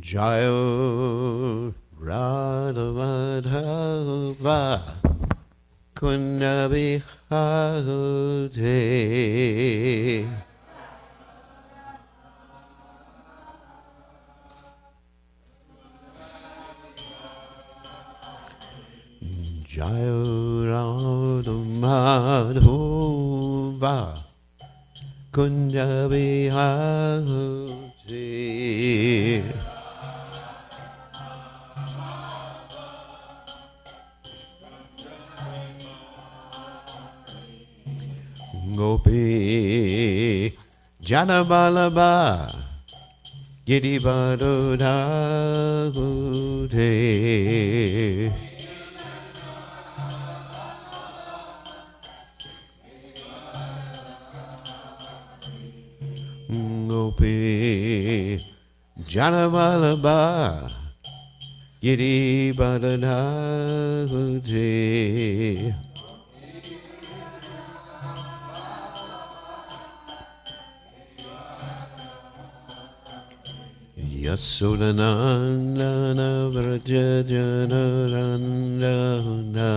Jayo Radha Madhava Kunda Bihare Jayo Radha Madhava Kunda Bihare Gopi Janabalaba Giribado Dhavute Gopi Janabalaba Giribado Dhavute Yasodanandana Vrajajanarandana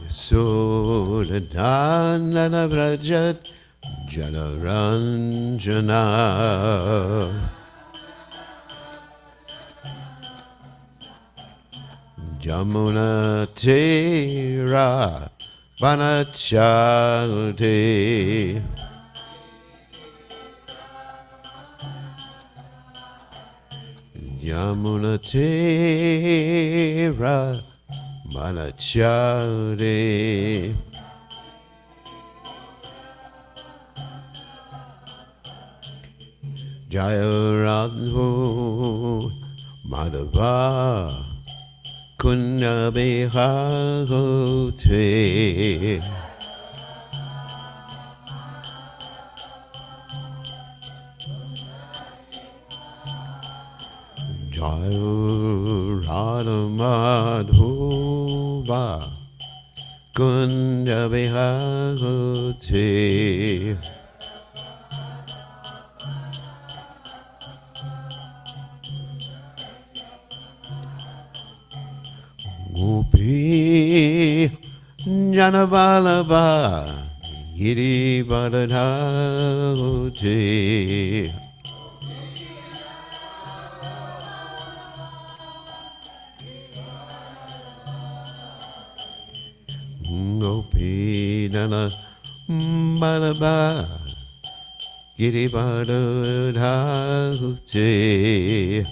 Yasodanandana Vrajajanarandana Jamuna Tera Vanachate Yamuna Tera Vanachate Jaya Radho Madhava Kunda Bihare Jaya Radha Madhava Kunda Bihare Gopi Janabalaba Giribada Dhavute Gopi Janabalaba Giribada Dhavute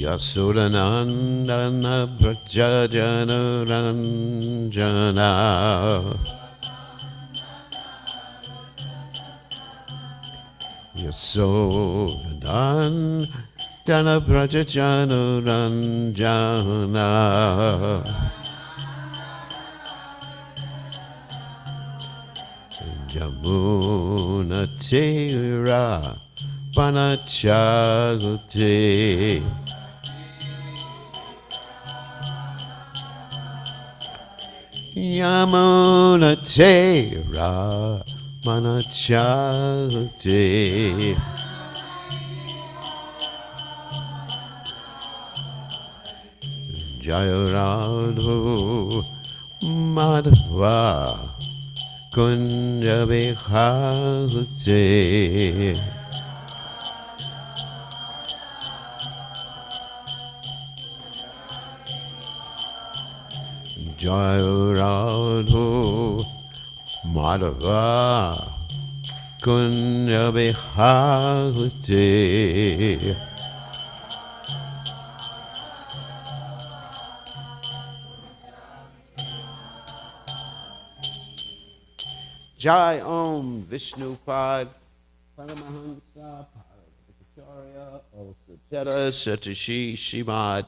Yasodanandana Vrajajanarandana Yasodanandana Vrajajanarandana Jamuna Tera Vanachate Yamuna Tera Vanachate Jaya Radho Madhava Kunda Bihare Jaya Radho Madhava Kunda Bihare Jai Om Vishnu Pad Paramahansa Paracharya Osatera Satishi Shimad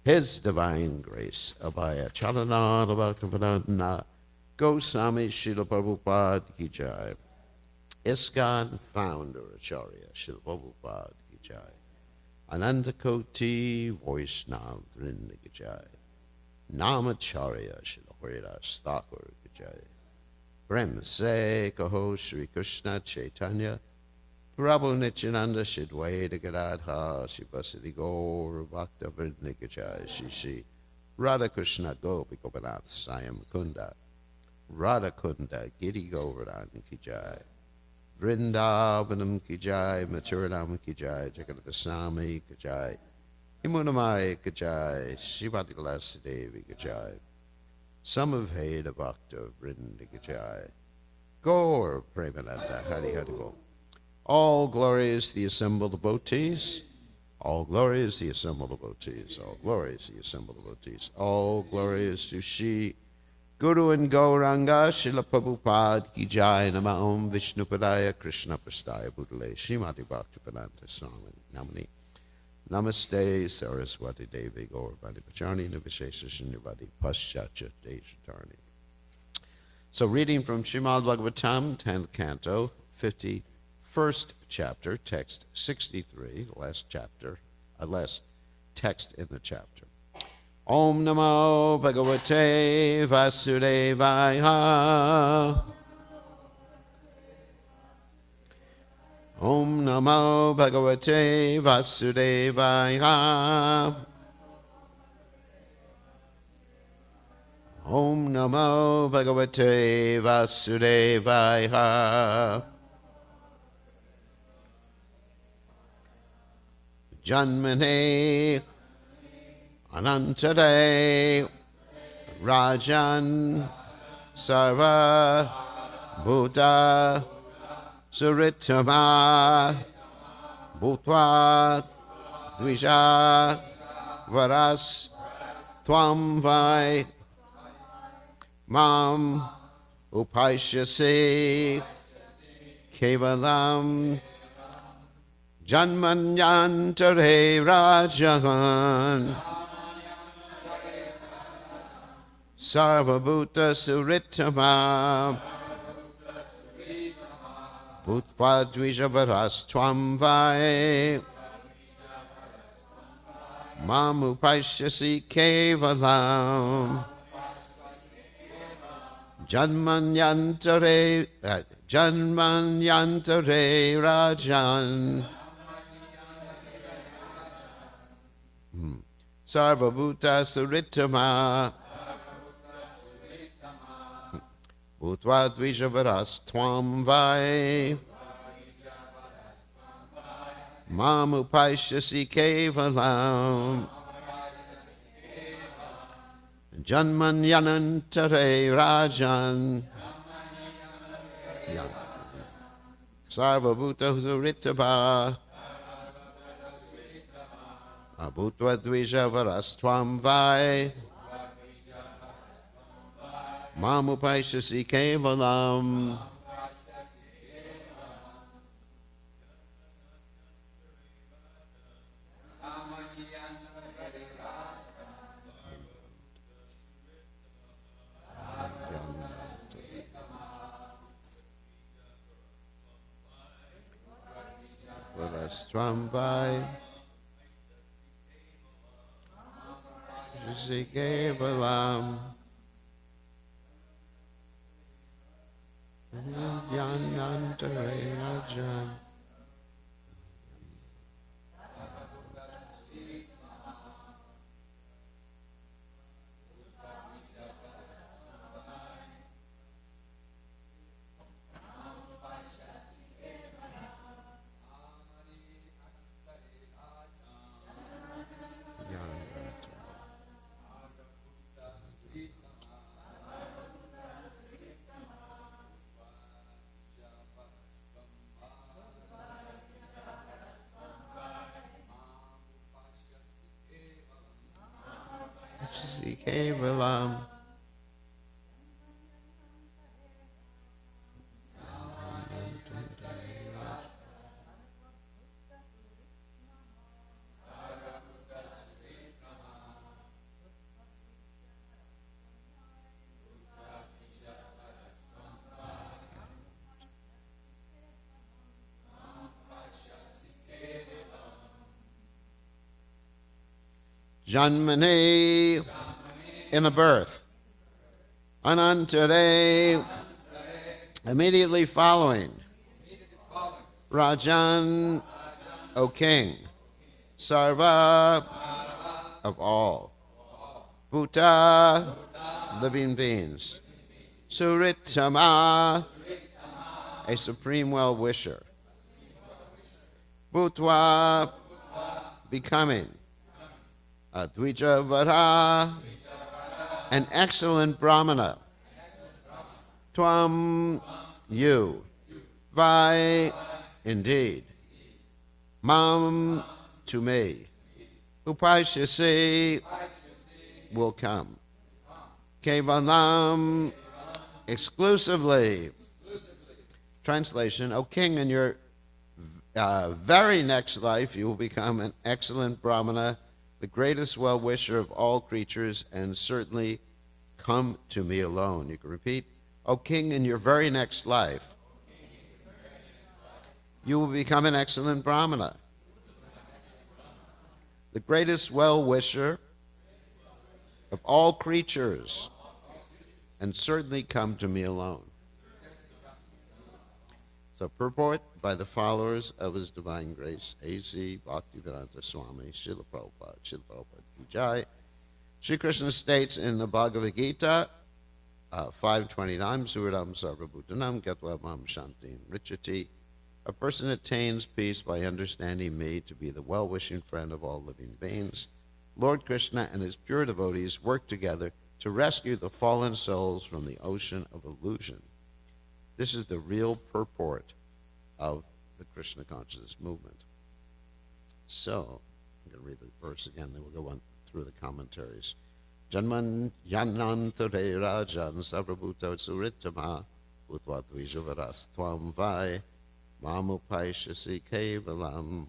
His Divine Grace Abhaya Chalana Bhaktivedanta Goswami Srila Prabhupada Ki Jai ISKCON Founder Acharya Srila Prabhupada Ki Jai Anandakoti Vaishnav Vrinda Gajai, Namacharya Shilahorida Thakur Gajai, Prem Se Kaho Shri Krishna Chaitanya, Prabhu Nityananda Shidwaita Gadadha, Shivasati Gaur Bhakta Vrinda Gajai, Shishi, Radha Krishna Gopi Gopinath Sayam Kunda, Radha Kunda Giri Govardhan Ki Jai, Vrindavanam Ki Jai, Mathuranam Ki Jai, Jagannath Swami Ki Jai, Imunamai Ki Jai, Shivati Devi Ki Jai, Samavheda Bhakta Vrinda Ki Jai, Gaur Premananda Hari Hari Bol. All glory is the assembled devotees. All glory is the assembled devotees. All glory is the assembled devotees. All glory is to Shri Guru and Gauranga, Srila Prabhupada Ki Jai, Nama Om Vishnupadaya Krishna Prastaya Bhutale, Srimati Bhaktivedanta Swami Namani. Namaste Saraswati Devi Gauravani Pacharni Nivishesha Shunyavadi Paschatya Deshatarni. So reading from Srimad Bhagavatam, 10th canto, 51st chapter, text 63, last text in the chapter. Om Namo Bhagavate Vasudevaya. Om Namo Bhagavate Vasudevaya. Om Namo Bhagavate Vasudevaya. Janmane Anantade Rajan Sarva Bhuta Suritama Bhutva Dvija Varas Tvam Vai Mam Upaishyasi Kevalam Janmanyantare Rajan Sarvabhuta Suritama Bhutva Dvijavaras Tvam Vai Mam Upaishyasi Kevalam Janmanyantare Rajan Sarvabhuta Suritama Bhutva Dvijavaras Tvam Vai Mam Upaishyasi Kevalam Janmanyanantare Rajan Sarvabhuta Suritama Bhutva Dvijavaras Tvam Vai Mam Upaishyasi Kevalam Tvam Vai Upaishyasi Kevalam Janmanyantare Rajan Kevalam Janmani, in the birth. Anantare, immediately following. Rajan, O king. Sarva, of all. Bhuta, living beings. Suritama, a supreme well-wisher. Bhutva, becoming. Advijavara, an excellent brahmana. Tvam, you. Vai, indeed. Mam, to me. Upashyasi, will come. Kevalam, exclusively. Translation, O king, in your very next life you will become an excellent brahmana, the greatest well-wisher of all creatures, and certainly come to me alone. You can repeat, O king, in your very next life you will become an excellent brahmana, the greatest well-wisher of all creatures, and certainly come to me alone. So purport by the followers of His Divine Grace, A.C. Bhaktivedanta Swami, Srila Prabhupada, Srila Prabhupada Ki Jai. Sri Krishna states in the Bhagavad Gita, 5:29, Suridam Sarvabhutanam Gatva Mam Shantim Richati. A person attains peace by understanding me to be the well-wishing friend of all living beings. Lord Krishna and his pure devotees work together to rescue the fallen souls from the ocean of illusion. This is the real purport of the Krishna consciousness movement. So, I'm going to read the verse again, then we'll go on through the commentaries. Janman yanantare rajan savrabhuta suritama utva dvijavaras tvam vai mamupaishasi kevalam.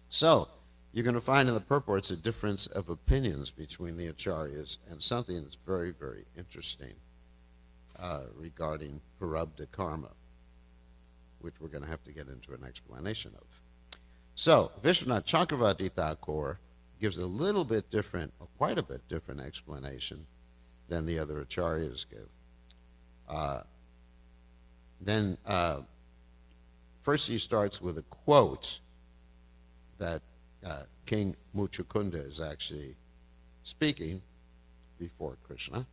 So, you're going to find in the purports a difference of opinions between the acharyas, and something that's very, very interesting regarding prarabdha karma, which we're going to have to get into an explanation of. So, Vishwanath Chakravarti Thakur gives a little bit different, or quite a bit different explanation than the other acharyas give. First he starts with a quote that King Muchukunda is actually speaking before Krishna.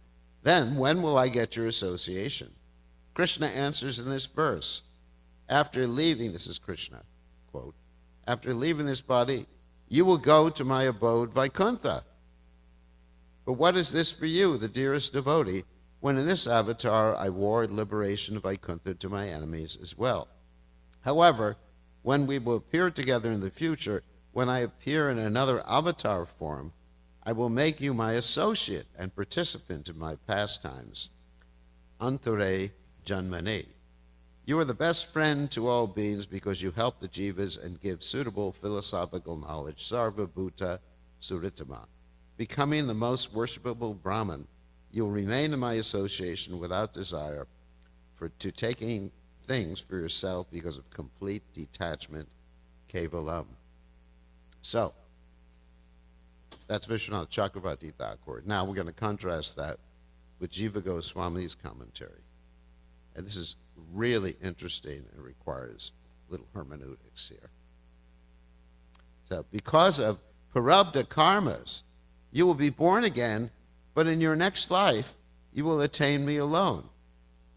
Then, when will I get your association? Krishna answers in this verse, after leaving, this is Krishna, quote, after leaving this body, you will go to my abode Vaikuntha. But what is this for you, the dearest devotee, when in this avatar I ward liberation of Vaikuntha to my enemies as well? However, when we will appear together in the future, when I appear in another avatar form, I will make you my associate and participant in my pastimes. Antare Janmani. You are the best friend to all beings because you help the jivas and give suitable philosophical knowledge, sarva bhuta suritama. Becoming the most worshipable Brahman, you will remain in my association without desire to taking things for yourself because of complete detachment, kevalam. So, that's Vishwanath Chakravarti Thakur. Now we're going to contrast that with Jiva Goswami's commentary. And this is really interesting and requires little hermeneutics here. So, because of prarabdha karmas, you will be born again, but in your next life, you will attain me alone,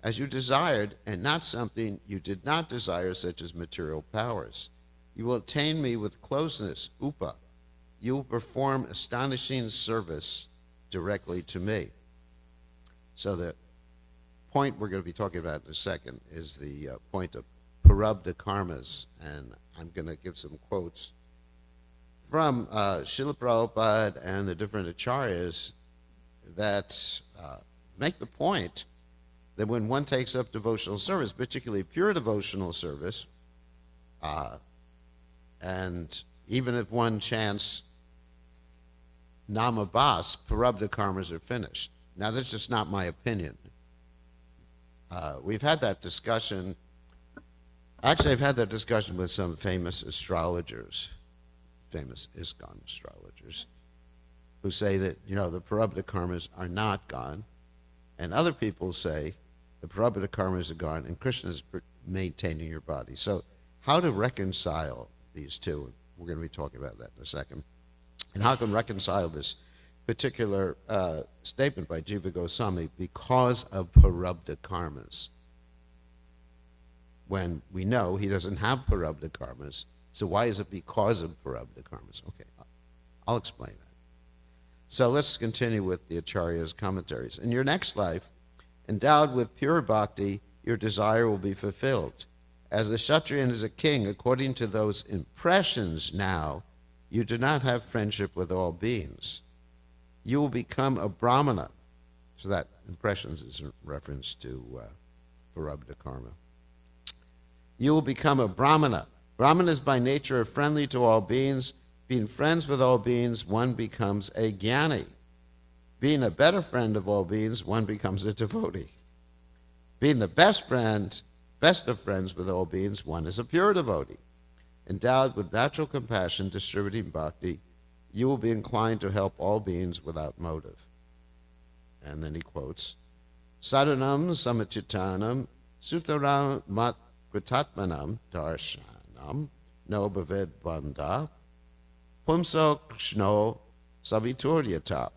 as you desired, and not something you did not desire, such as material powers. You will attain me with closeness, upa. You will perform astonishing service directly to me. So the point we're going to be talking about in a second is the point of prarabdha karmas, and I'm going to give some quotes from Srila Prabhupada and the different acharyas that make the point that when one takes up devotional service, particularly pure devotional service, and even if one chants Namabas, prarabdha karmas are finished. Now, that's just not my opinion. We've had that discussion. Actually, I've had that discussion with some famous astrologers, famous ISKCON astrologers, who say that, the prarabdha karmas are not gone, and other people say the prarabdha karmas are gone and Krishna is maintaining your body. So how to reconcile these two? We're going to be talking about that in a second. And how can reconcile this particular statement by Jiva Goswami because of prarabdha karmas, when we know he doesn't have prarabdha karmas? So why is it because of prarabdha karmas? Okay, I'll explain that. So let's continue with the Acharya's commentaries. In your next life, endowed with pure bhakti, your desire will be fulfilled. As a Kshatriya and as a king, according to those impressions now, you do not have friendship with all beings. You will become a Brahmana. So that impressions is in reference to prarabdha karma. You will become a Brahmana. Brahmanas by nature are friendly to all beings. Being friends with all beings, one becomes a jnani. Being a better friend of all beings, one becomes a devotee. Being the best of friends with all beings, one is a pure devotee. Endowed with natural compassion, distributing bhakti, you will be inclined to help all beings without motive. And then he quotes, Sadhanam samachitanam sutaram mat kritatmanam darshanam no bhaved bandha pumso krishno savituryata.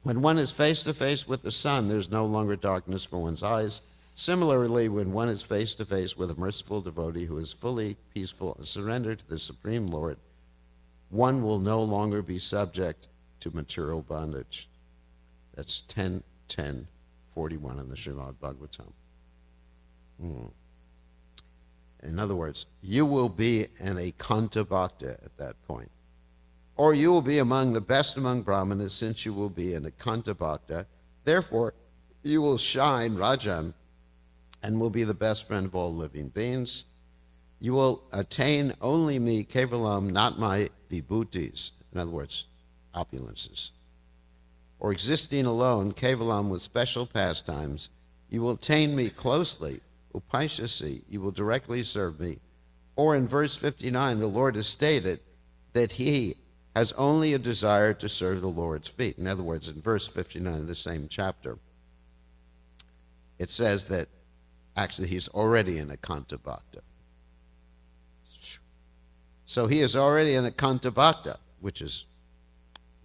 When one is face to face with the sun, there's no longer darkness for one's eyes. Similarly, when one is face to face with a merciful devotee who is fully peaceful and surrendered to the Supreme Lord, one will no longer be subject to material bondage. That's 10:10:41 in the Srimad Bhagavatam. In other words, you will be an Ekanta Bhakta at that point. Or you will be among the best among Brahmanas, since you will be an Ekanta Bhakta. Therefore, you will shine, Rajan, and will be the best friend of all living beings. You will attain only me, Kevalam, not my vibhutis, in other words, opulences. Or existing alone, Kevalam, with special pastimes, you will attain me closely, Upaishasi, you will directly serve me. Or in verse 59, the Lord has stated that he has only a desire to serve the Lord's feet. In other words, in verse 59 of the same chapter, it says that actually he's already in Ekanta Bhakta. So he is already in Ekanta Bhakta, which is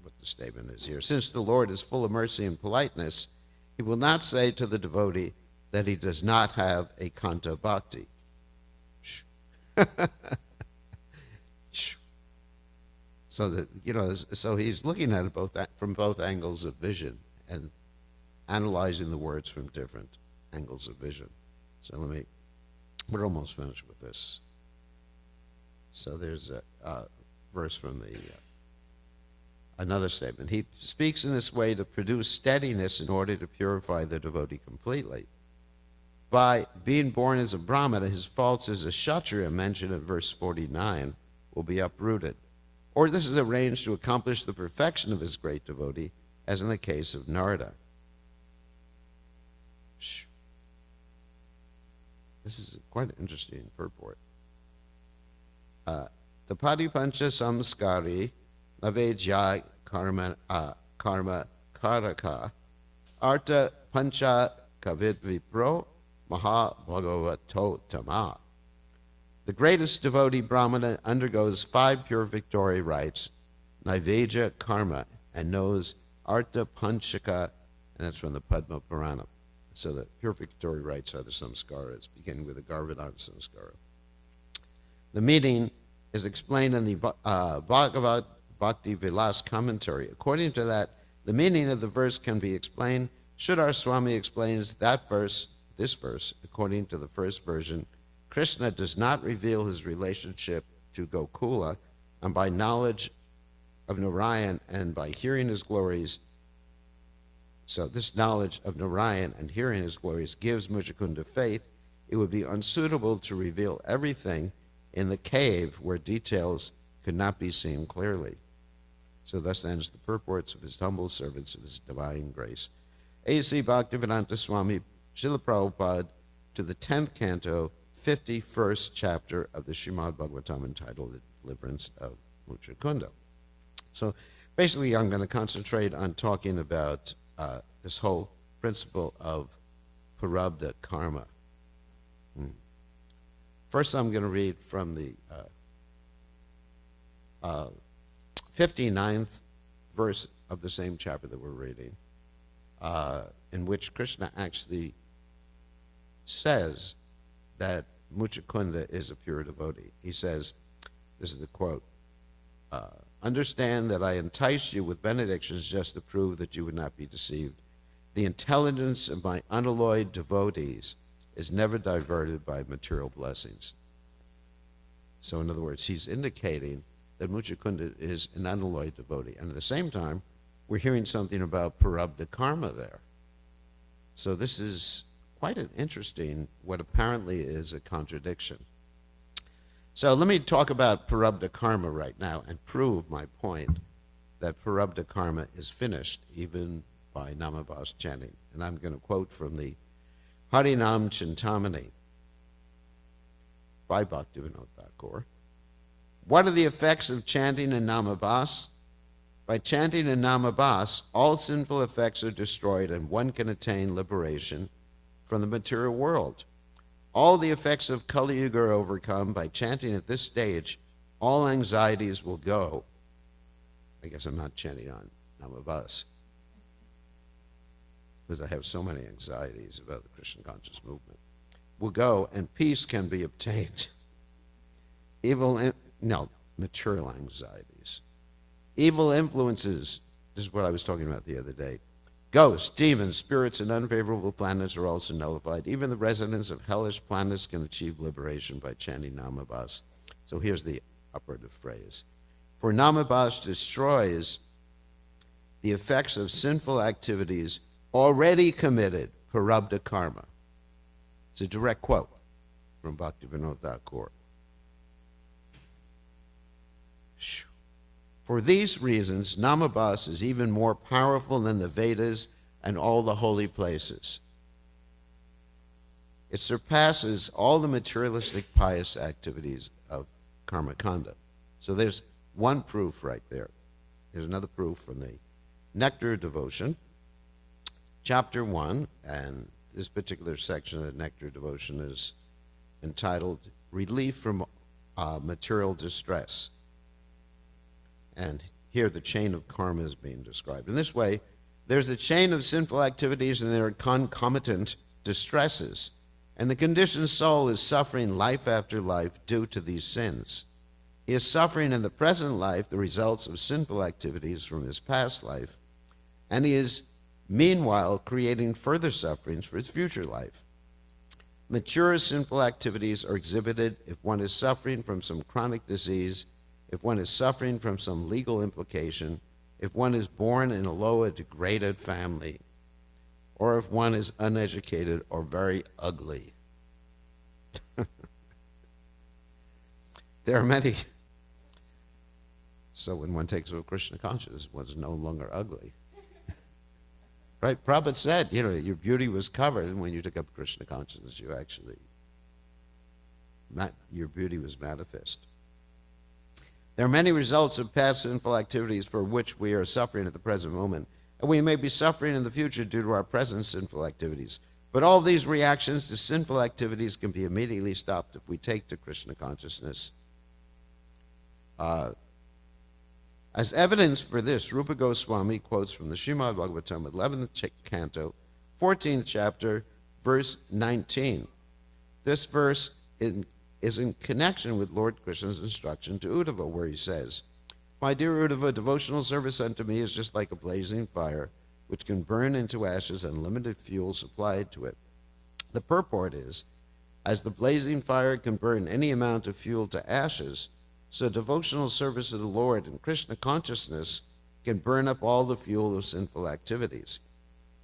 what the statement is here. Since the Lord is full of mercy and politeness, he will not say to the devotee that he does not have Ekanta Bhakti. So he's looking at it from both angles of vision and analyzing the words from different angles of vision. So we're almost finished with this. So there's a verse from another statement. He speaks in this way to produce steadiness in order to purify the devotee completely. By being born as a Brahmana, his faults as a Kshatriya, mentioned in verse 49, will be uprooted. Or this is arranged to accomplish the perfection of his great devotee, as in the case of Narada. This is quite an interesting purport. Tapadi pancha samskari lavejya karma karaka arta pancha kavid vipro maha bhagavato tama. The greatest devotee Brahmana undergoes 5 purificatory rites, Naivedya karma, and knows Arta Panchaka, and that's from the Padma Purana. So the purificatory rites are the samskaras, beginning with the Garvadana samskara. The meaning is explained in the Bhagavad Bhakti Vilas commentary. According to that, the meaning of the verse can be explained. Sridhar Swami explains this verse, according to the first version, Krishna does not reveal his relationship to Gokula, and by knowledge of Narayan and by hearing his glories, so this knowledge of Narayan and hearing his glories gives Muchakunda faith. It would be unsuitable to reveal everything in the cave where details could not be seen clearly. So thus ends the purports of his humble servants of his divine grace. A.C. Bhaktivedanta Swami Srila Prabhupada to the 10th canto, 51st chapter of the Srimad Bhagavatam, entitled The Deliverance of Muchakunda. So Basically, I'm going to concentrate on talking about this whole principle of prarabdha karma. First, I'm going to read from the 59th verse of the same chapter that we're reading, in which Krishna actually says that Muchukunda is a pure devotee. He says, this is the quote, understand that I enticed you with benedictions just to prove that you would not be deceived. The intelligence of my unalloyed devotees is never diverted by material blessings. So in other words, he's indicating that Muchukunda is an unalloyed devotee. And at the same time, we're hearing something about prarabdha karma there. So this is quite an interesting, what apparently is a contradiction. So let me talk about prarabdha karma right now and prove my point that prarabdha karma is finished even by Namabhas chanting. And I'm going to quote from the Harinam Chintamani by Bhaktivinoda Thakur. What are the effects of chanting in Namabhas? By chanting in Namabhas, all sinful effects are destroyed and one can attain liberation from the material world. All the effects of Kali Yuga are overcome. By chanting at this stage, all anxieties will go. I guess I'm not chanting on Namabhas, because I have so many anxieties about the Krishna conscious movement, will go and peace can be obtained. Material anxieties. Evil influences, this is what I was talking about the other day. Ghosts, demons, spirits, and unfavorable planets are also nullified. Even the residents of hellish planets can achieve liberation by chanting Namabhas. So here's the operative phrase. For Namabhas destroys the effects of sinful activities already committed, prarabdha karma. It's a direct quote from Bhaktivinoda Thakur. For these reasons, Namabhas is even more powerful than the Vedas and all the holy places. It surpasses all the materialistic pious activities of karmakanda. So there's one proof right there. There's another proof from the Nectar Devotion, chapter 1, and this particular section of the Nectar Devotion is entitled Relief from Material Distress. And here the chain of karma is being described. In this way, there's a chain of sinful activities and there are concomitant distresses. And the conditioned soul is suffering life after life due to these sins. He is suffering in the present life the results of sinful activities from his past life, and he is meanwhile creating further sufferings for his future life. Mature sinful activities are exhibited if one is suffering from some chronic disease, if one is suffering from some legal implication, if one is born in a low or degraded family, or if one is uneducated or very ugly. There are many. So when one takes over Krishna consciousness, one's no longer ugly. Right? Prabhupada said, your beauty was covered, and when you took up Krishna consciousness, your beauty was manifest. There are many results of past sinful activities for which we are suffering at the present moment, and we may be suffering in the future due to our present sinful activities. But all these reactions to sinful activities can be immediately stopped if we take to Krishna consciousness. As evidence for this, Rupa Goswami quotes from the Srimad Bhagavatam, 11th canto, 14th chapter, verse 19. This verse is in connection with Lord Krishna's instruction to Uddhava, where he says, My dear Uddhava, devotional service unto me is just like a blazing fire, which can burn into ashes unlimited fuel supplied to it. The purport is, as the blazing fire can burn any amount of fuel to ashes, so devotional service of the Lord and Krishna consciousness can burn up all the fuel of sinful activities.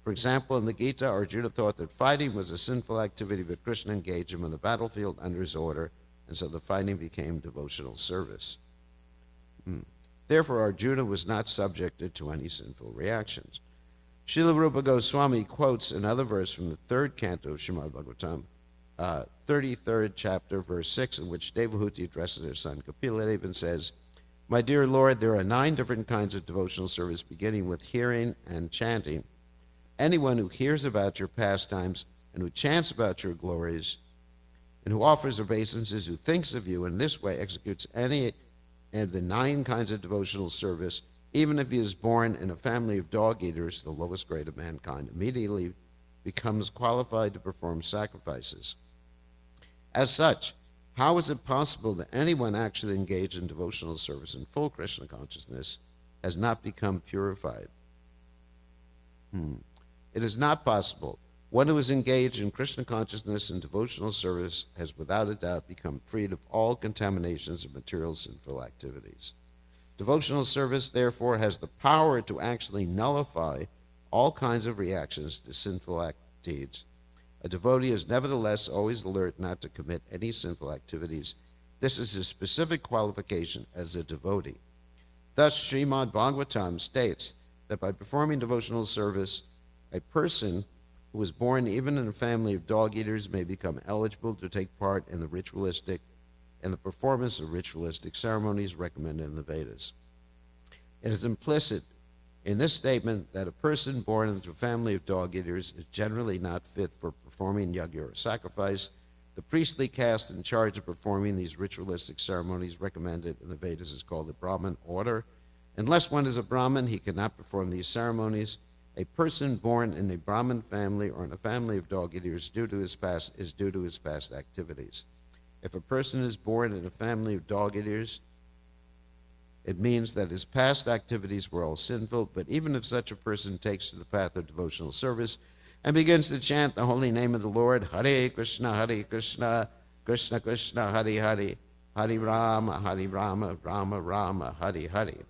For example, in the Gita, Arjuna thought that fighting was a sinful activity, but Krishna engaged him on the battlefield under his order, and so the fighting became devotional service. Therefore, Arjuna was not subjected to any sinful reactions. Srila Rupa Goswami quotes another verse from the 3rd canto of Srimad Bhagavatam, 33rd chapter, verse 6, in which Devahuti addresses her son Kapila and says, My dear Lord, there are 9 different kinds of devotional service, beginning with hearing and chanting. Anyone who hears about your pastimes and who chants about your glories and who offers obeisances, who thinks of you in this way, executes any of the 9 kinds of devotional service, even if he is born in a family of dog-eaters, the lowest grade of mankind, immediately becomes qualified to perform sacrifices. As such, how is it possible that anyone actually engaged in devotional service in full Krishna consciousness has not become purified? It is not possible. One who is engaged in Krishna consciousness and devotional service has without a doubt become freed of all contaminations of material sinful activities. Devotional service, therefore, has the power to actually nullify all kinds of reactions to sinful deeds. A devotee is nevertheless always alert not to commit any sinful activities. This is his specific qualification as a devotee. Thus, Srimad Bhagavatam states that by performing devotional service, a person who was born even in a family of dog-eaters may become eligible to take part in the performance of ritualistic ceremonies recommended in the Vedas. It is implicit in this statement that a person born into a family of dog-eaters is generally not fit for performing yajna or sacrifice. The priestly caste in charge of performing these ritualistic ceremonies recommended in the Vedas is called the Brahmin order. Unless one is a Brahmin, he cannot perform these ceremonies. A person born in a Brahmin family or in a family of dog-eaters is due to his past activities. If a person is born in a family of dog-eaters, it means that his past activities were all sinful, but even if such a person takes to the path of devotional service and begins to chant the holy name of the Lord, Hare Krishna, Krishna Krishna, Hare Hare, Hare Rama, Rama Rama, Hare Hare,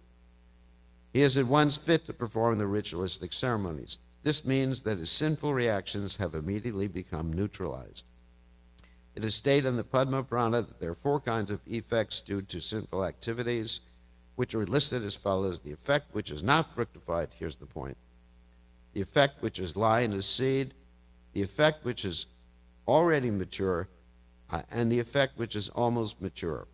he is at once fit to perform the ritualistic ceremonies. This means that his sinful reactions have immediately become neutralized. It is stated in the Padma Purana that there are 4 kinds of effects due to sinful activities, which are listed as follows: the effect which is not fructified, here's the point, the effect which is lying as seed, the effect which is already mature, and the effect which is almost mature.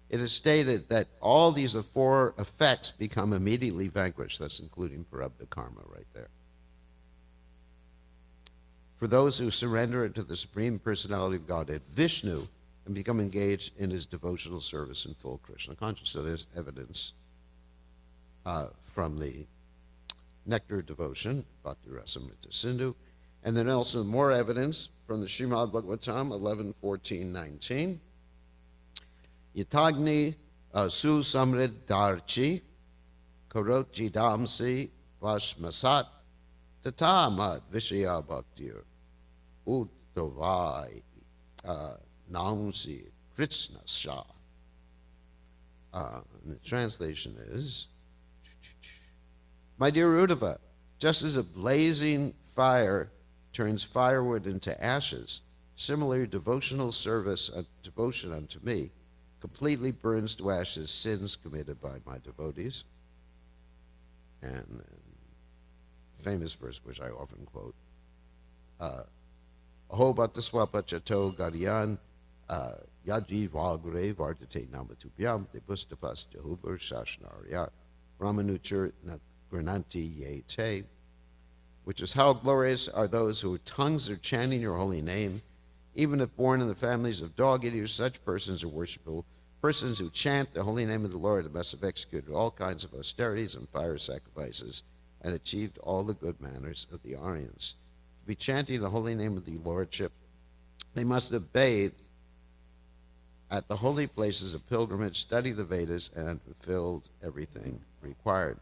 It is stated that all these 4 effects become immediately vanquished. That's including prarabdha karma right there. For those who surrender to the Supreme Personality of Godhead, Vishnu, and become engaged in his devotional service in full Krishna consciousness. So there's evidence from the Nectar of Devotion, Bhakti Rasamrita Sindhu, and then also more evidence from the Srimad Bhagavatam 11:14-19. Yatagni su samrid darchi karot jidamsi vashmasat tatamad vishaya bhaktir uddhavai namsi Krishna Shah. The translation is, my dear Uddhava, just as a blazing fire turns firewood into ashes, similarly devotional service, devotion unto me, completely burns to ashes sins committed by my devotees. And famous verse which I often quote, Aho bhatta swapa chato gariyan yaji vagre vardate namatubhyam te pustapas jehovar shashnarya brahmanuchar grananti yete, which is how glorious are those whose tongues are chanting your holy name. Even if born in the families of dog-eaters, such persons are worshipful. Persons who chant the holy name of the Lord must have executed all kinds of austerities and fire sacrifices and achieved all the good manners of the Aryans. To be chanting the holy name of the Lordship, they must have bathed at the holy places of pilgrimage, studied the Vedas, and fulfilled everything required.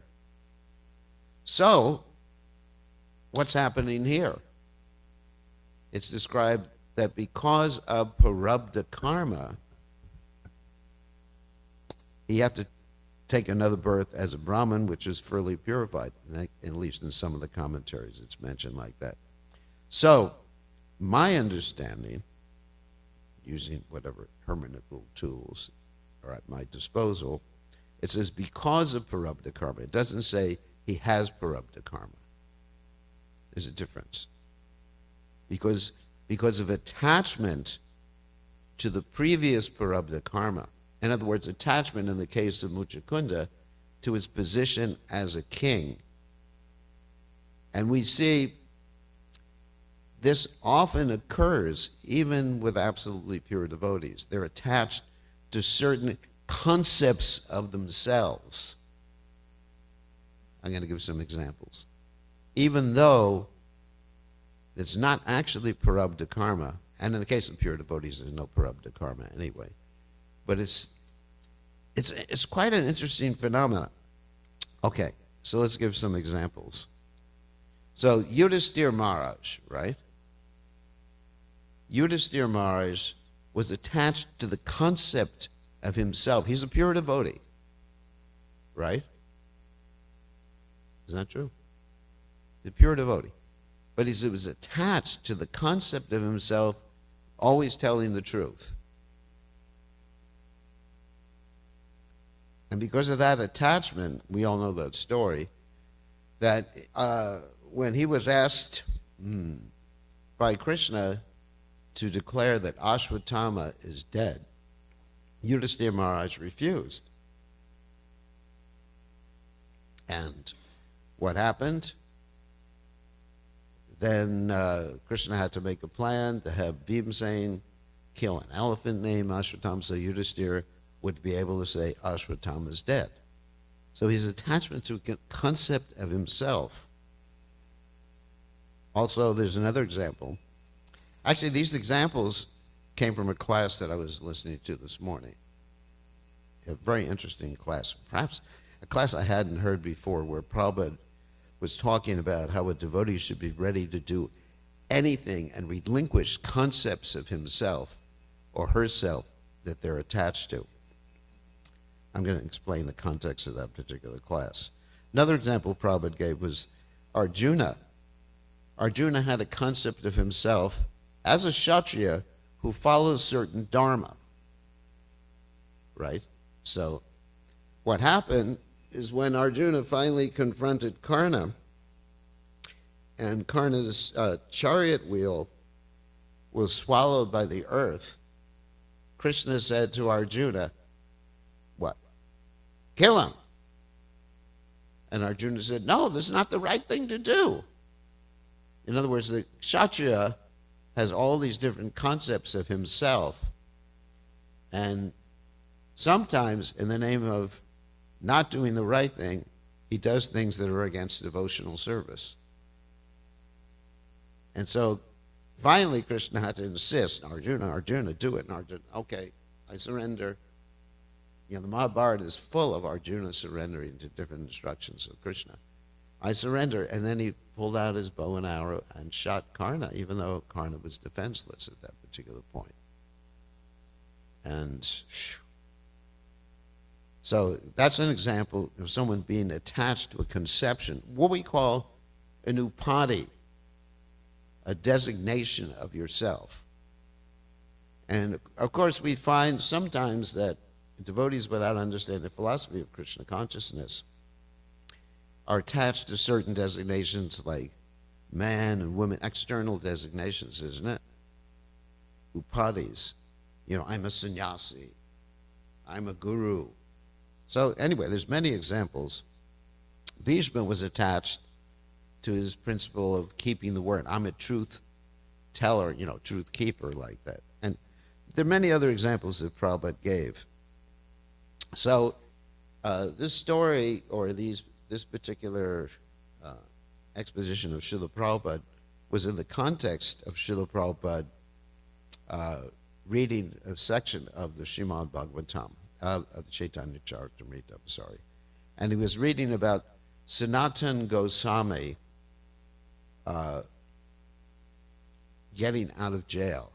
So, what's happening here? It's described that because of prarabdha karma, he had to take another birth as a Brahmin, which is fully purified. At least in some of the commentaries it's mentioned like that. So, my understanding, using whatever hermeneutical tools are at my disposal, it says because of prarabdha karma. It doesn't say he has prarabdha karma. There's a difference. Because of attachment to the previous prarabdha karma, In other words, attachment in the case of Muchakunda to his position as a king. And we see this often occurs even with absolutely pure devotees. They're attached to certain concepts of themselves. I'm going to give some examples. Even though it's not actually parabdha karma, and in the case of pure devotees, there's no parabdha karma anyway, but it's quite an interesting phenomenon. Okay, so let's give some examples. So Yudhisthira Maharaj, right? Yudhisthira Maharaj was attached to the concept of himself. He's a pure devotee, right? Is that true? The pure devotee. But he was attached to the concept of himself, always telling the truth. And because of that attachment, we all know that story, that when he was asked by Krishna to declare that Ashwatthama is dead, Yudhisthira Maharaj refused. And what happened? Then Krishna had to make a plan to have Bhimsena kill an elephant named Ashwatthama, so Yudhisthira would be able to say Ashwatthama is dead. So his attachment to a concept of himself. Also, there's another example. Actually, these examples came from a class that I was listening to this morning. A very interesting class, perhaps a class I hadn't heard before, where Prabhupada was talking about how a devotee should be ready to do anything and relinquish concepts of himself or herself that they're attached to. I'm going to explain the context of that particular class. Another example Prabhupada gave was Arjuna. Arjuna had a concept of himself as a Kshatriya who follows certain dharma, right? So what happened is when Arjuna finally confronted Karna, and Karna's chariot wheel was swallowed by the earth, Krishna said to Arjuna, what? Kill him. And Arjuna said, no, this is not the right thing to do. In other words, the Kshatriya has all these different concepts of himself, and sometimes in the name of not doing the right thing, he does things that are against devotional service. And so finally Krishna had to insist, Arjuna, do it. And Arjuna, okay, I surrender. You know, the Mahabharata is full of Arjuna surrendering to different instructions of Krishna. I surrender. And then he pulled out his bow and arrow and shot Karna, even though Karna was defenseless at that particular point. And so that's an example of someone being attached to a conception, what we call an upadi, a designation of yourself. And of course we find sometimes that devotees, without understanding the philosophy of Krishna consciousness, are attached to certain designations like man and woman, external designations, isn't it? Upadis. You know, I'm a sannyasi, I'm a guru. So anyway, there's many examples. Bhishma was attached to his principle of keeping the word. I'm a truth teller, you know, truth keeper like that. And there are many other examples that Prabhupada gave. So this story, or this particular exposition of Srila Prabhupada was in the context of Srila Prabhupada reading a section of the Srimad Bhagavatam, of the Chaitanya Charitamrita, I'm sorry. And he was reading about Sanatana Goswami getting out of jail.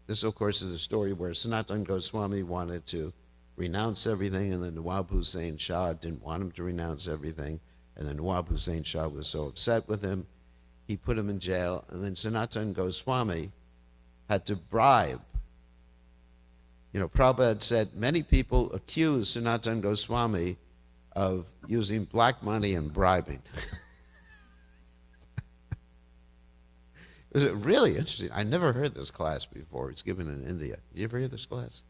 This, of course, is a story where Sanatana Goswami wanted to renounce everything, and then Nawab Hussain Shah didn't want him to renounce everything, and then Nawab Hussain Shah was so upset with him, he put him in jail, and then Sanatana Goswami had to bribe. You know, Prabhupada said many people accuse Sanatana Goswami of using black money and bribing. It was really interesting. I never heard this class before. It's given in India. Did you ever hear this class?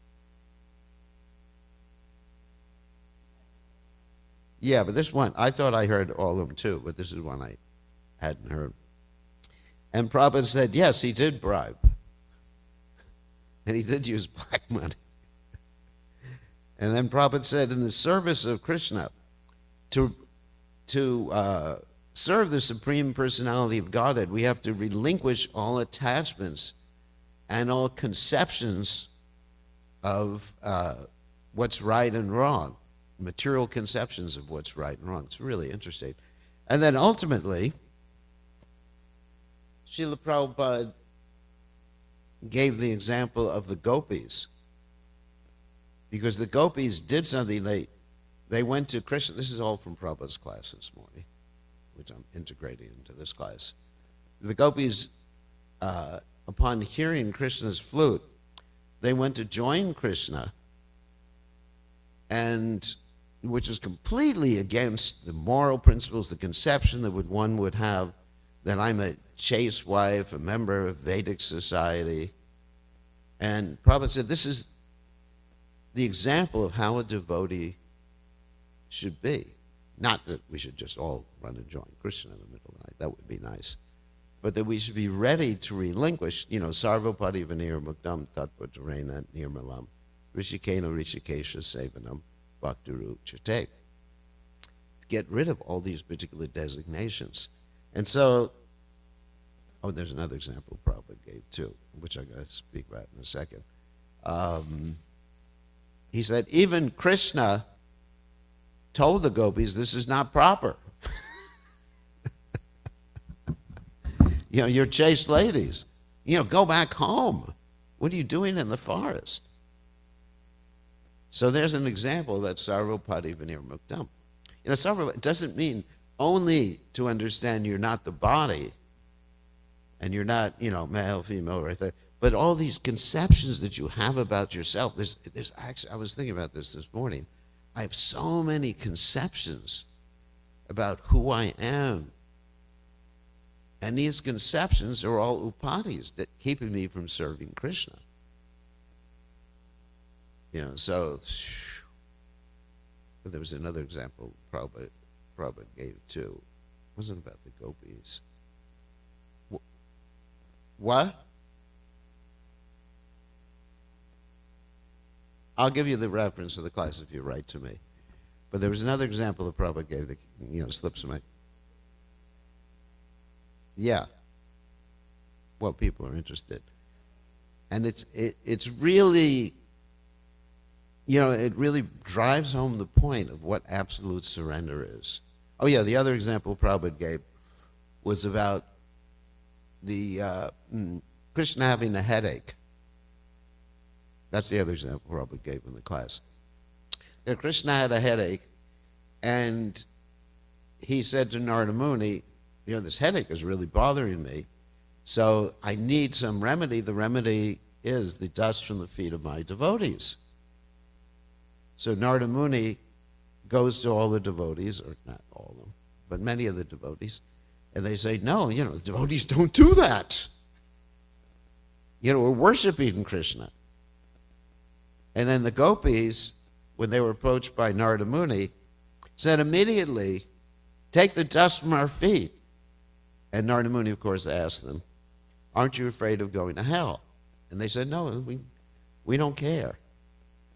Yeah, but this one, I thought I heard all of them too, but this is one I hadn't heard. And Prabhupada said, yes, he did bribe. And he did use black money. And then Prabhupada said, in the service of Krishna, to serve the Supreme Personality of Godhead, we have to relinquish all attachments and all conceptions of what's right and wrong, material conceptions of what's right and wrong. It's really interesting. And then ultimately, Srila Prabhupada gave the example of the gopis, because the gopis did something. They went to Krishna. This is all from Prabhupada's class this morning, which I'm integrating into this class. The gopis, upon hearing Krishna's flute, they went to join Krishna, and which is completely against the moral principles, the conception that one would have that I'm a chaste wife, a member of Vedic society. And Prabhupada said, this is the example of how a devotee should be. Not that we should just all run and join Krishna in the middle of the night. That would be nice. But that we should be ready to relinquish, sarvapati vanir muktam tatvatarena nirmalam rishikena rishikesha sevanam bhakturu chate. Get rid of all these particular designations. And so, there's another example Prabhupada gave too, which I'm going to speak about in a second. He said, even Krishna told the gopis, this is not proper. You're chaste ladies. Go back home. What are you doing in the forest? So there's an example that sarvapati vanir muktam. Sarvapati doesn't mean only to understand you're not the body, and you're not, male, female, right there, but all these conceptions that you have about yourself. There's actually, I was thinking about this morning. I have so many conceptions about who I am. And these conceptions are all upadhis that keeping me from serving Krishna. So there was another example Prabhupada gave too. It wasn't about the gopis. What? I'll give you the reference to the class if you write to me. But there was another example that Prabhupada gave that, slips my... Yeah. Well, people are interested. And it's really, it really drives home the point of what absolute surrender is. Oh yeah, the other example Prabhupada gave was about the Krishna having a headache. That's the other example Prabhupada gave in the class. Krishna had a headache, and he said to Narada Muni, this headache is really bothering me, so I need some remedy. The remedy is the dust from the feet of my devotees. So Narada Muni goes to all the devotees, or not all of them, but many of the devotees, and they say, no, the devotees don't do that. We're worshiping Krishna. And then the gopis, when they were approached by Narada Muni, said immediately, take the dust from our feet. And Narada Muni, of course, asked them, aren't you afraid of going to hell? And they said, no, we don't care.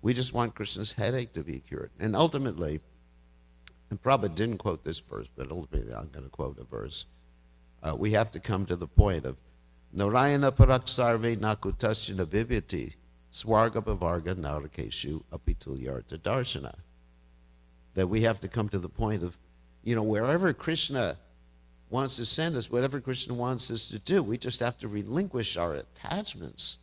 We just want Krishna's headache to be cured. And ultimately, and Prabhupada didn't quote this verse, but ultimately I'm going to quote a verse. We have to come to the point of Narayana parak sarve nakutasya bhivyati swarga bhavarga narakeshu apitulyarta darshana. That we have to come to the point of, wherever Krishna wants to send us, whatever Krishna wants us to do, we just have to relinquish our attachments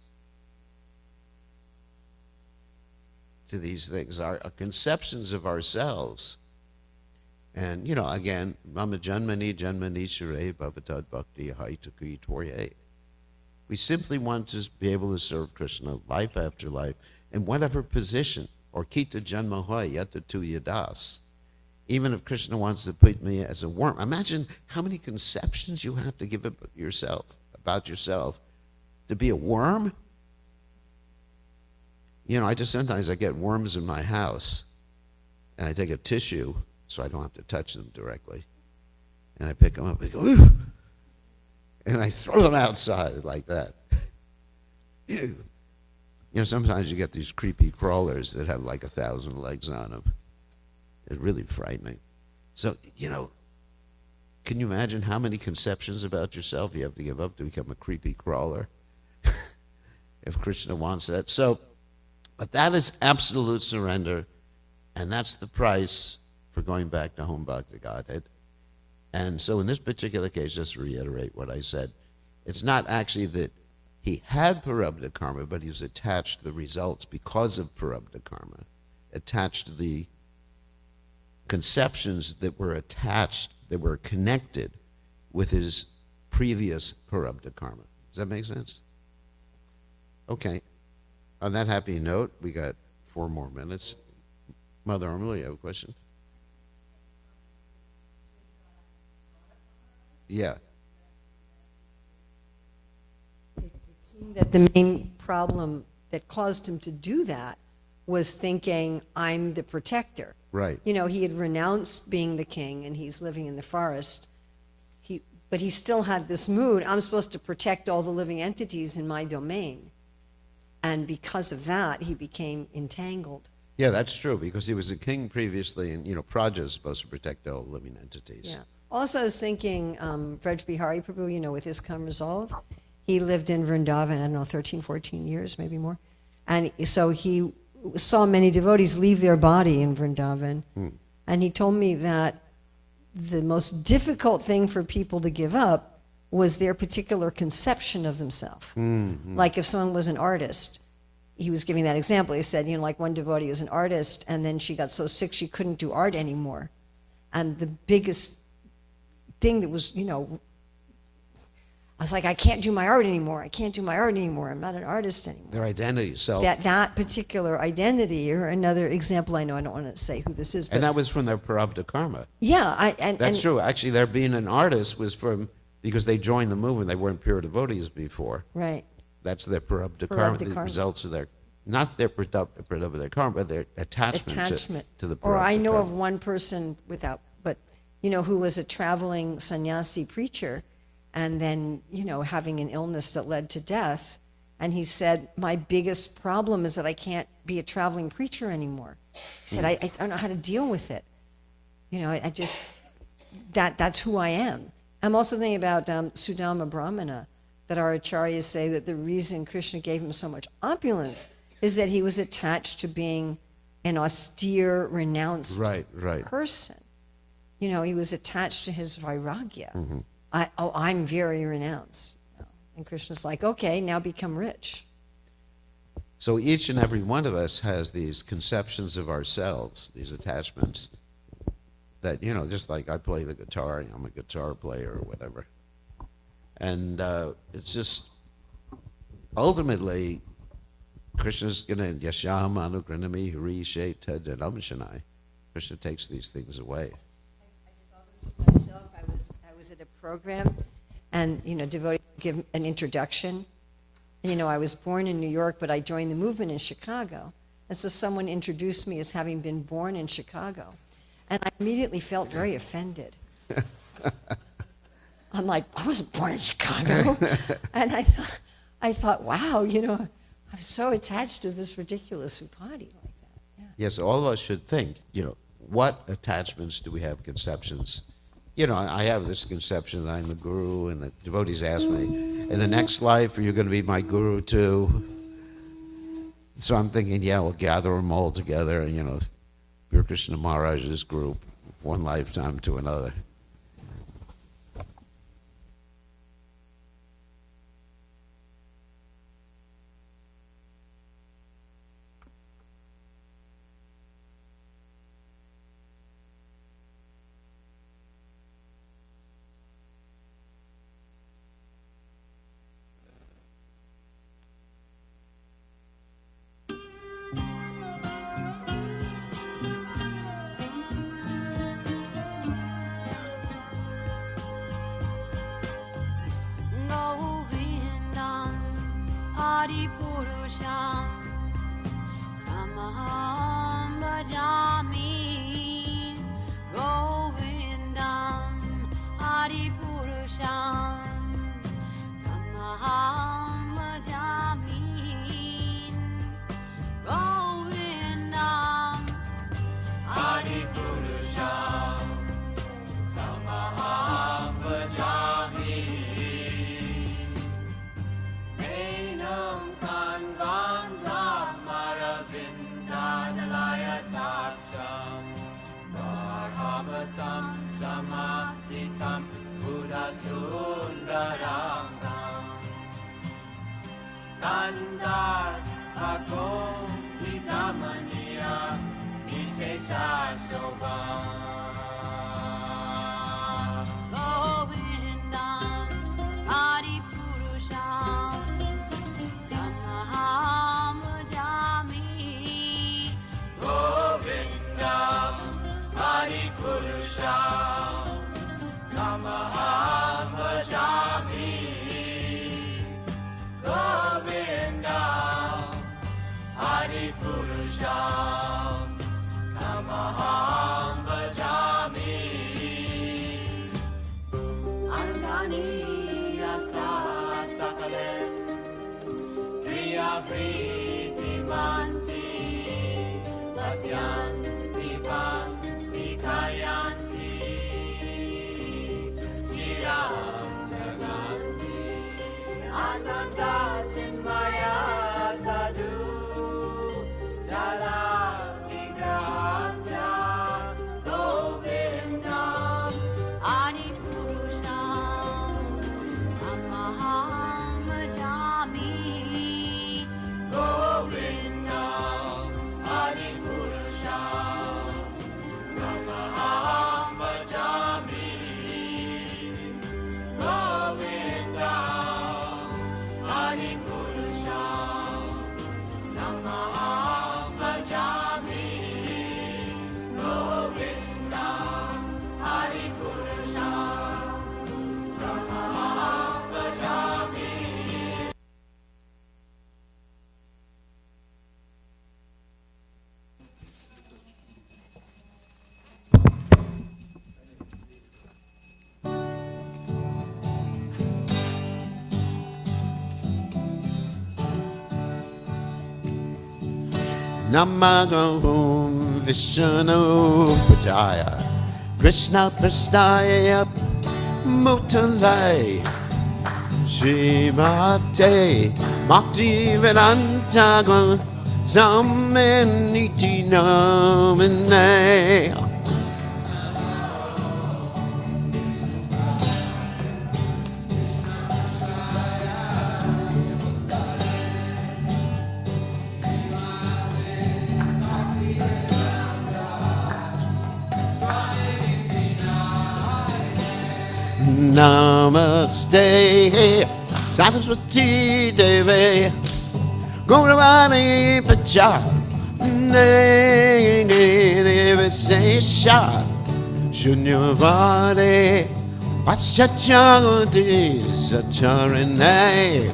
to these things, our conceptions of ourselves. And, again, mama janmani janmani shure bhavatad bhakti haitaku torye. We simply want to be able to serve Krishna life after life in whatever position, or kita janma hoy yata tu yadas. Even if Krishna wants to put me as a worm. Imagine how many conceptions you have to give about yourself to be a worm. Sometimes I get worms in my house, and I take a tissue, so I don't have to touch them directly. And I pick them up and go, ooh, and I throw them outside like that. You know, sometimes you get these creepy crawlers that have like 1,000 legs on them. It's really frightening. So, you know, can you imagine how many conceptions about yourself you have to give up to become a creepy crawler? If Krishna wants that. So, but that is absolute surrender, and that's the price for going back to home bhakti Godhead. And so in this particular case, just to reiterate what I said, it's not actually that he had parabdha karma, but he was attached to the results because of parabdha karma, attached to the conceptions that were attached, that were connected with his previous parabdha karma. Does that make sense? Okay. On that happy note, we got 4 more minutes. Mother Armula, you have a question? Yeah. It seemed that the main problem that caused him to do that was thinking, I'm the protector. Right. You know, he had renounced being the king and he's living in the forest. But he still had this mood, I'm supposed to protect all the living entities in my domain. And because of that, he became entangled. Yeah, that's true, because he was a king previously, and, you know, Praja is supposed to protect all living entities. Yeah. Also, I was thinking, Vraj Bihari Prabhu, you know, with his calm resolve, he lived in Vrindavan, I don't know, 13, 14 years, maybe more. And so he saw many devotees leave their body in Vrindavan. And he told me that the most difficult thing for people to give up was their particular conception of themselves. Like if someone was an artist, he was giving that example. He said, you know, like one devotee is an artist, and then she got so sick she couldn't do art anymore. And the biggest thing that was, you know, I was like, I can't do my art anymore. I can't do my art anymore. I'm not an artist anymore. Their identity, self. That particular identity, or another example, I know I don't want to say who this is. But And that was from their parabdha karma. yeah. That's true. Actually, their being an artist was from, because they joined the movement. They weren't pure devotees before. Right. That's their parabdha karma, the karma. results of their, not their parabdha karma, but their attachment to the parabdha Or I know karma. of one person but, you know, who was a traveling sannyasi preacher, and then, you know, having an illness that led to death. And he said, my biggest problem is that I can't be a traveling preacher anymore. He said, I don't know how to deal with it. You know, I just, that's who I am. I'm also thinking about Sudama Brahmana, that our acharyas say that the reason Krishna gave him so much opulence is that he was attached to being an austere, renounced person. You know, he was attached to his vairagya. I'm very renounced. And Krishna's like, okay, now become rich. So each and every one of us has these conceptions of ourselves, these attachments that, you know, just like I play the guitar, I'm a guitar player or whatever. And it's just, ultimately, Krishna's going to, Yasham Anugranami Hari Sheta Janam Shanai. Krishna takes these things away. I saw this myself. I was at a program, and, you know, devotees give an introduction. And, you know, I was born in New York, but I joined the movement in Chicago. And so someone introduced me as having been born in Chicago. And I immediately felt very offended. I'm like, I wasn't born in Chicago. And I thought, wow, you know, I'm so attached to this ridiculous upadhi like that. Yeah. Yes, all of us should think, you know, what attachments do we have, conceptions? You know, I have this conception that I'm a guru, and the devotees ask me, in the next life, are you going to be my guru too? So I'm thinking, yeah, we'll gather them all together, and, you know, Bir Krishna Maharaj's group, one lifetime to another. Purusham Tamaham Bhajami Go Ekam Buddha Sundarangam Kandar Ako Vidamaniya Vishesha Shobha Govindam Adipurusham Tamaham Bhajami Govindam Adipurusham Tamaham Bhajami Govindam Adipurusham Tamaham Bhajami Angani Asa Sakalem Priya Priti Manti Lasyan Dipan Dikayanti Jiram Naganti Ananda Chinmaya Sadhu Jala Vigrahasya Govindam Adipurusham Tamaham Bhajami Govindam Adipurusham Namaham Bhajami Govindam Adipurusham Namaham Bhajami Govindam Adipurusham Namaham Bhajami Namago Vishnu Padaya Krishna Prasnaya Mutalai Shrimate Bhakti Vedanta Samaniti Namane Namaste Saraswati Devi Gauravani Pacha Nevasesha Shunyavadi Paschachagati Sacharane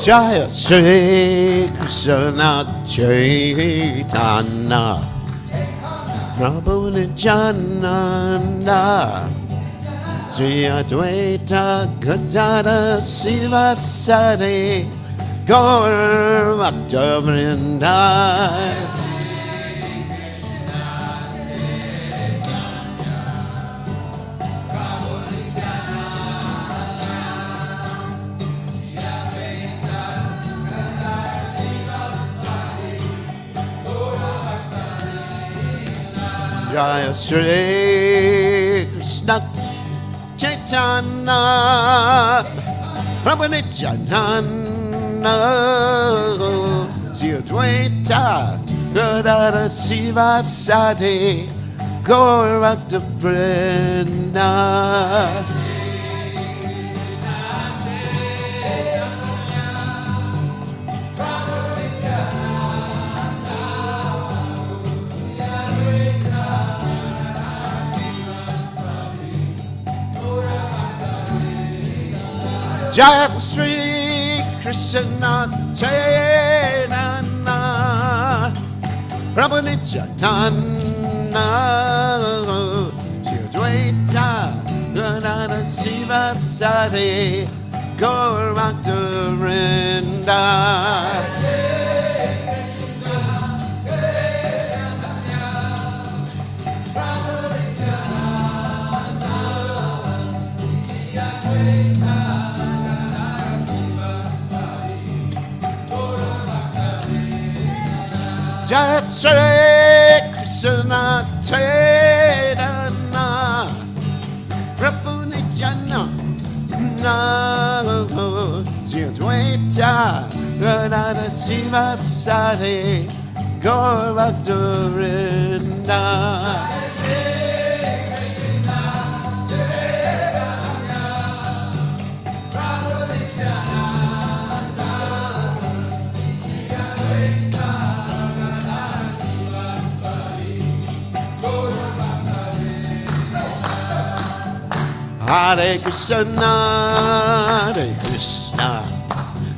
Jaya Sri Krishna Chaitanya Prabhu Nityananda Sri Advaita Gadada Sivasadi Gaur Bhakta-vrinda Jaya Sri Krishna Chaitanya Prabhu Nityananda Sri Advaita Gadada Sivasadi Gaur Bhakta-vrinda Jaya Sri Krishna Chaitanya Prabhu Nityananda Sri Advaita Gadada Sivasadi Gaur Bhakta-vrinda Jai Shri Krishna Chaitanya Prabhu Nityananda Jidvaita Radha Shiva Sari Gaur Bhakta-vrinda. Hare Krishna, Hare Krishna,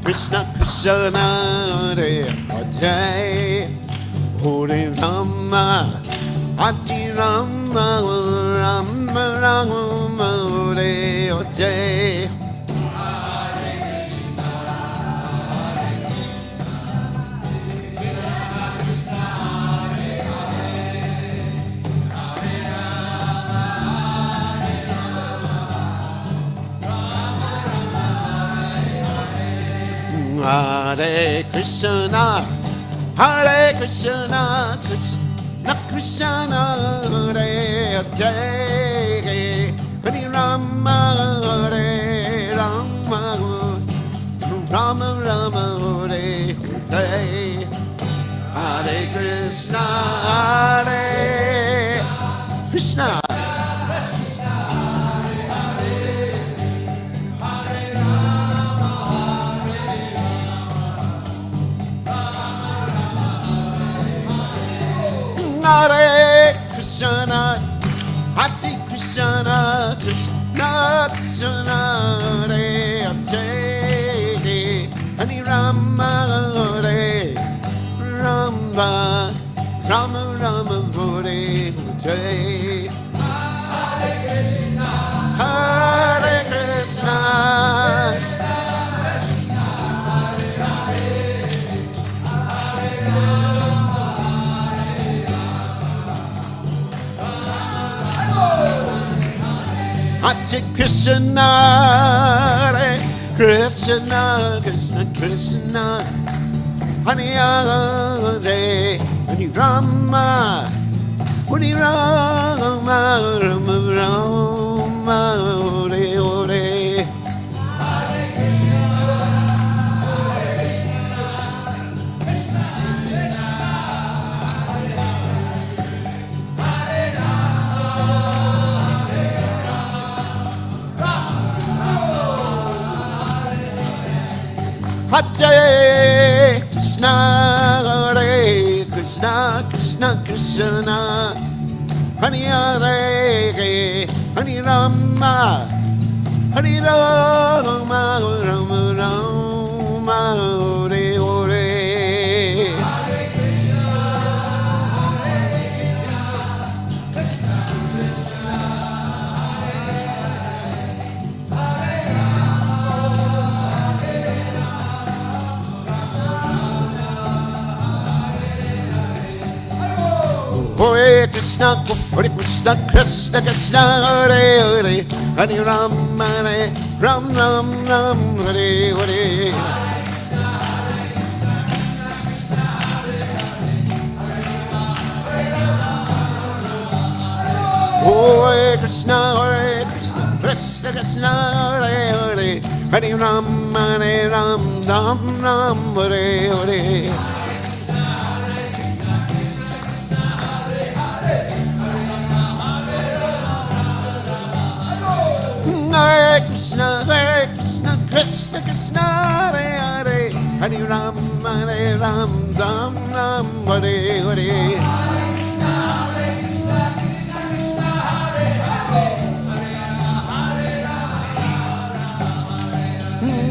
Krishna Krishna, Hare Hare, Hare Rama, Hare Rama, Rama Rama, Hare Hare. Hare Krishna, Hare Krishna, Krishna Krishna, Hare Hare, Hare Rama, Hare Rama, Rama Rama, Hare Hare, Hare Krishna, Hare Krishna. Hare Krishna, Hare Krishna, Krishna Krishna, Hare Hare, Hare Rama, Hare Rama, Rama Rama, Hare Hare. Hare Krishna, Hare Krishna, Hare Krishna, Krishna Krishna, Hare Hare, Hare Rama, Hare Rama, Rama Rama, Hare Hare. Hare Krishna, Hare Krishna, Krishna Krishna, Hare Hare, Hare Rama, Hare Rama, Rama Rama, Hare Hare. Hare Krishna, Hare Krishna, Krishna Krishna, Hare Hare, Hare Ram, Hare Ram, Ram Ram, Hare Hare. Hare Krishna, Krishna Krishna, Hare Hare, Hare Ram, Ram Ram, Hare Hare. Hare Krishna, Krishna Krishna, Hare Hare, Hare Ram, Ram Ram, Hare Hare.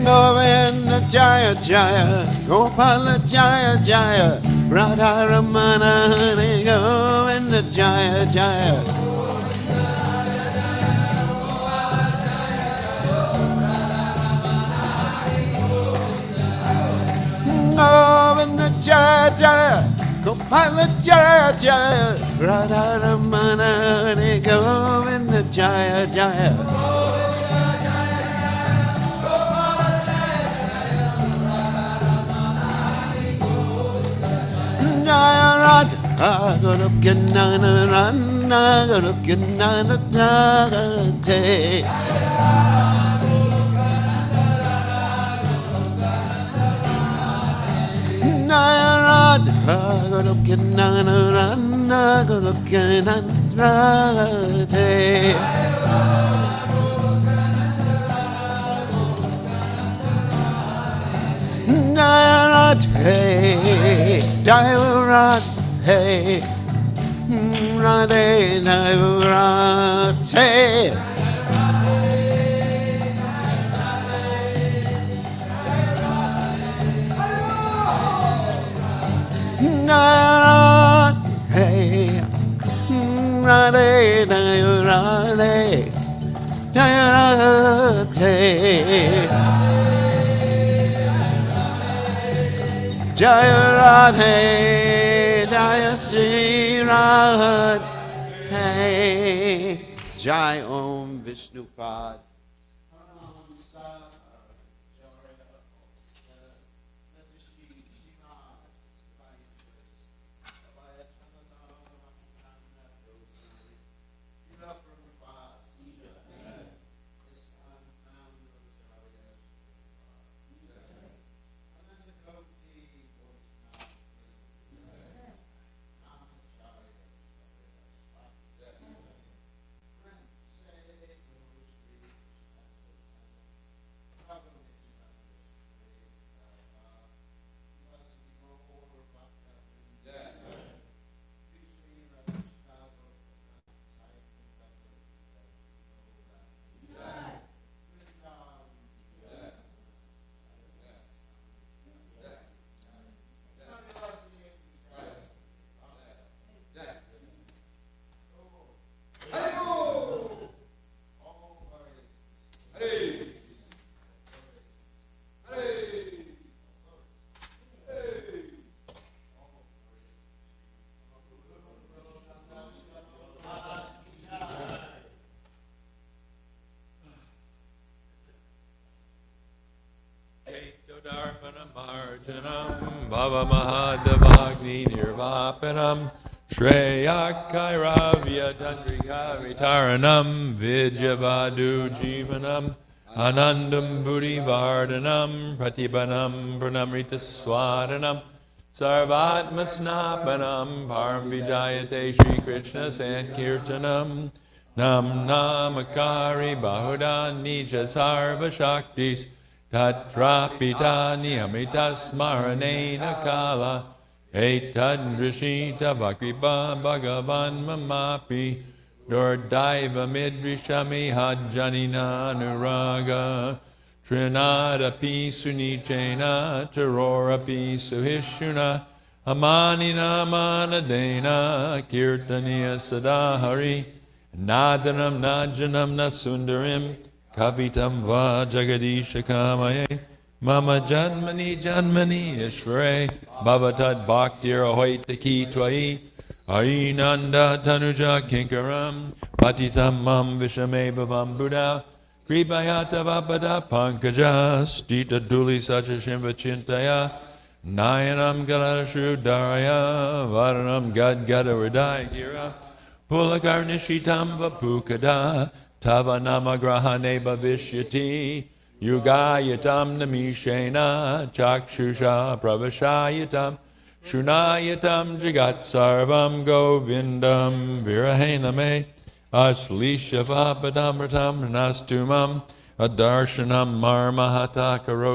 Govinda Jaya Jaya, Gopala Jaya Jaya, Radha Ramana Hare Govinda Jaya Jaya. Govinda Jaya Jaya, Gopala Jaya Jaya, Radha Ramana Hare Govinda Jaya Jaya. Jaya Jaya Radhe, Jaya Sri Radhe, Jai Om Vishnupad. Darpanamarjanam Bhava Mahadavagni Nirvapanam Shreyakairavya Tandrika Vitaranam Vidyavadu Jivanam Anandam Buddhi Vardhanam Pratibanam Pranamrita Swadanam Sarvatma Snapanam Param Vijayate Shri Krishna Sankirtanam Nam Namakari Bahudan Nija Sarva Shaktis Tatrapita niyamita smaranena kala etadrishita vakripa bhagavan mamapi dordaiva midrishami hajjanina nuraga trinadapi sunichena tarorapi suhishuna amanina manadena kirtaniya sadahari nadanam najanam nasundarim Kavitam va jagadisha kamaye mama janmani janmani ishvare bhavatad bhaktir ahoita ki twai ainanda tanuja kinkaram patitam mam vishame bhavam buddha kripayata vapada pankaja stita duli sacha shimva chintaya nayanam galashu daraya varanam gad gada hridaya gira pulakarnishitam vapukada Tava namagrahane bhavishyati yugayatam namishena chakshusha pravashayatam shunayatam jagat sarvam govindam virahename aslisha vapadamratam nastumam adarshanam marmahata karo